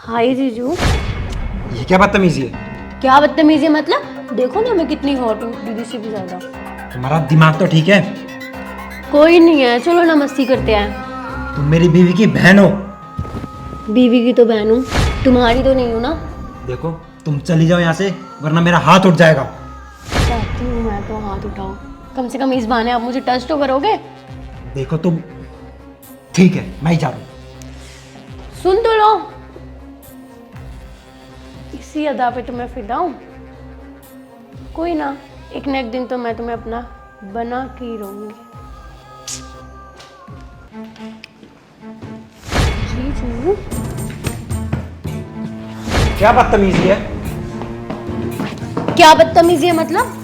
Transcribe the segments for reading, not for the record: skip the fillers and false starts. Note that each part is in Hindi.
हाय जीजू। ये क्या बदतमीजी है? क्या बदतमीजी है मतलब? देखो ना मैं कितनी हॉट हूँ दीदी से भी ज्यादा। तुम्हारा दिमाग तो ठीक है? कोई नहीं है, चलो ना मस्ती करते हैं। तुम मेरी बीवी की बहन हो। बीवी की तो बहन हूँ, तुम्हारी तो नहीं हूँ ना। देखो तुम चली जाओ यहाँ से वरना मेरा हाथ उठ जाएगा। चाहती हूँ मैं तो हाथ उठाओ, कम से कम इस बहाने आप मुझे टच तो करोगे। देखो तुम, ठीक है मैं ही जा रहा हूँ। सुन तो लो, इसी अदा पे तुम्हें फिदा हूँ। कोई ना, एक न एक दिन तो मैं तुम्हें अपना बना के ही रहूंगी। जीजू क्या बदतमीजी है? क्या बदतमीजी है मतलब?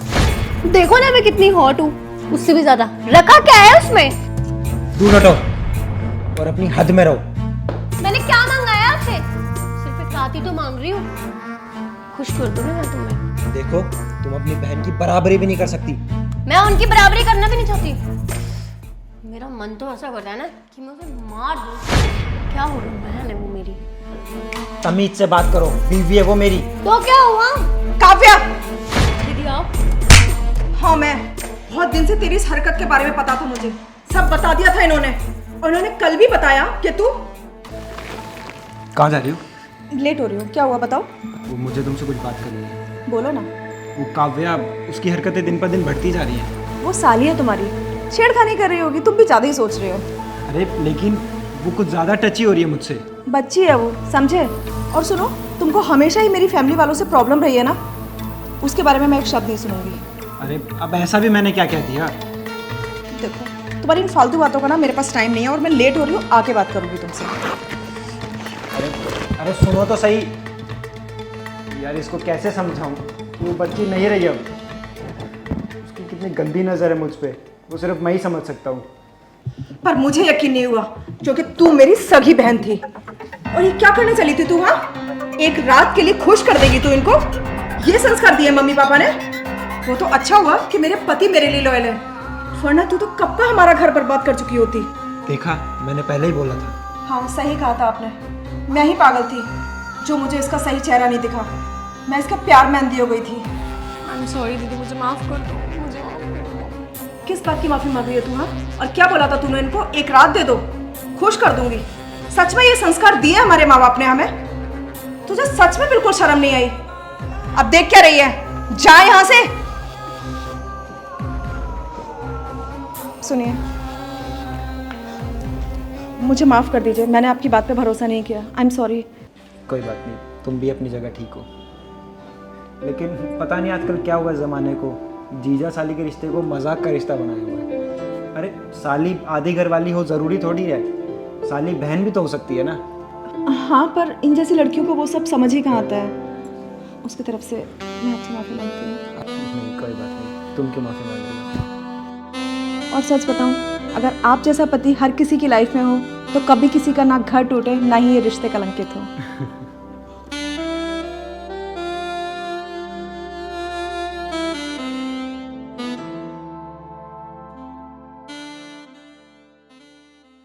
देखो ना मैं कितनी हॉट हूँ, उससे भी ज्यादा। रखा क्या है उसमें? दूर हटो और अपनी हद में रहो। मैंने क्या मंगाया आपसे? सिर्फ एक रात ही तो मांग रही हूँ, खुश कर दूंगी मैं तुम्हें। देखो तुम अपनी बहन की बराबरी भी नहीं कर सकती। मैं उनकी बराबरी करना भी नहीं चाहती। मेरा मन तो ऐसा करता है ना कि मैं उसे मार दूं। क्या हो रहा है, बहन है वो मेरी। तमीज से बात करो, बीवी है वो मेरी। तो क्या हुआ? काव्या! दीदी आप? हाँ मैं बहुत दिन से तेरी इस हरकत के बारे में पता था मुझे। सब बता दिया था इन्होंने, और इन्होंने कल भी बताया कि तू कहाँ जा रही हो? लेट हो रही हो। क्या हुआ बताओ? वो मुझे तुमसे कुछ बात करनी है। बोलो ना। वो काव्या, उसकी हरकतें दिन पर दिन बढ़ती जा रही हैं। वो साली है तुम्हारी, छेड़खानी कर रही होगी, तुम भी ज्यादा ही सोच रहे हो। अरे लेकिन वो कुछ ज़्यादा टची हो रही है मुझसे। बच्ची है वो, समझे? और सुनो, तुमको हमेशा ही मेरी फैमिली वालों से प्रॉब्लम रही है ना, उसके बारे में मैं एक शब्द नहीं सुनूंगी। अरे अब ऐसा भी मैंने क्या कह दिया? देखो तुम्हारी इन फालतू बातों का ना मेरे पास टाइम नहीं है, और मैं लेट हो रही हूँ, आके बात करूंगी तुमसे। अरे अरे सुनो तो सही यार, इसको कैसे समझाऊं? वो बच्ची नहीं रही अब। उसकी कितनी गंदी नज़र है मुझ पे, वो सिर्फ मैं ही समझ सकता हूँ। पर मुझे यकीन नहीं हुआ, क्योंकि तू मेरी सगी बहन थी। और ये क्या करने चली थी तू? हाँ, एक रात के लिए खुश कर देगी तू इनको? ये संस्कार दिए मम्मी पापा ने? वो तो अच्छा हुआ कि मेरे पति मेरे लिए लॉयल है, वरना तू तो कब का हमारा घर बर्बाद कर चुकी होती। देखा, मैंने पहले ही बोला था। हाँ सही कहा था आपने, मैं ही पागल थी जो मुझे इसका सही चेहरा नहीं दिखा। मैं इसका प्यार में अंधी हो गई थी। आई एम सॉरी दीदी, मुझे माफ कर दो, मुझे माफ कर दो। किस बात की माफी मांग रही है तू? हाँ, और क्या बोला था तूने इनको? एक रात दे दो, खुश कर दूंगी। सच में ये संस्कार दिए हमारे माँ बाप ने हमें? तुझे सच में बिल्कुल शर्म नहीं आई? अब देख क्या रही है, जा यहां से। सुनिए, मुझे माफ कर दीजिए, मैंने आपकी बात पे भरोसा नहीं किया। I am sorry. कोई बात नहीं, तुम भी अपनी जगह ठीक हो। लेकिन पता नहीं आजकल क्या हुआ ज़माने को, जीजा साली के रिश्ते को मजाक का रिश्ता बनाया हुआ है। अरे साली आधी घर वाली हो ज़रूरी थोड़ी है, साली बहन भी तो हो सकती है ना। हाँ, पर इन जैसी लड़कियों को वो सब समझ ही कहाँ आता है। उसकी तरफ से मैं आपसे माफी मांगती हूँ। नहीं कोई बात नहीं, तुम क्यों माफ़ी मांग रही हो? और सच बताऊं, अगर आप जैसा पति हर किसी की लाइफ में हो तो कभी किसी का ना घर टूटे ना ही ये रिश्ते कलंकित हो।